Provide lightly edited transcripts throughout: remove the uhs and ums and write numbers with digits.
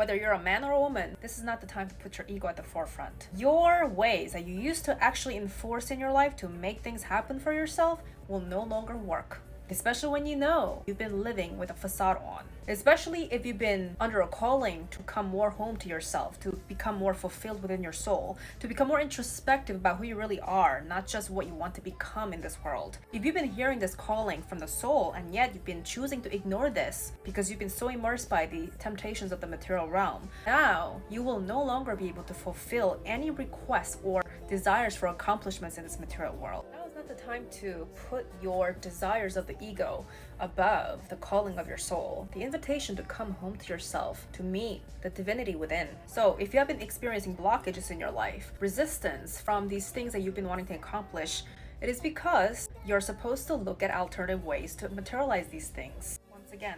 Whether you're a man or a woman, this is not the time to put your ego at the forefront. Your ways that you used to actually enforce in your life to make things happen for yourself will no longer work. Especially when you know you've been living with a facade on. Especially if you've been under a calling to come more home to yourself, to become more fulfilled within your soul, to become more introspective about who you really are, not just what you want to become in this world. If you've been hearing this calling from the soul and yet you've been choosing to ignore this because you've been so immersed by the temptations of the material realm, now you will no longer be able to fulfill any requests or desires for accomplishments in this material world. Now is not the time to put your desires of the ego above the calling of your soul, the invitation to come home to yourself, to meet the divinity within. So if you have been experiencing blockages in your life, resistance from these things that you've been wanting to accomplish, it is because you're supposed to look at alternative ways to materialize these things. Once again,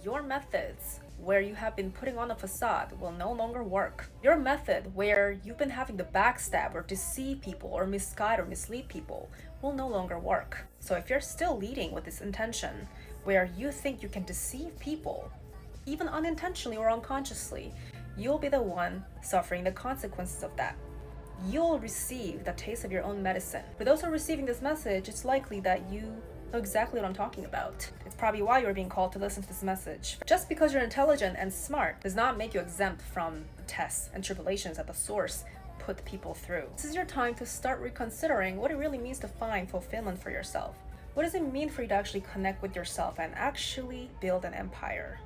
your methods where you have been putting on a facade will no longer work. Your method where you've been having to backstab or deceive people or misguide or mislead people will no longer work. So if you're still leading with this intention where you think you can deceive people, even unintentionally or unconsciously, you'll be the one suffering the consequences of that. You'll receive the taste of your own medicine. For those who are receiving this message, it's likely that you know exactly what I'm talking about. It's probably why you're being called to listen to this message. Just because you're intelligent and smart does not make you exempt from the tests and tribulations that the source put people through. This is your time to start reconsidering what it really means to find fulfillment for yourself. What does it mean for you to actually connect with yourself and actually build an empire?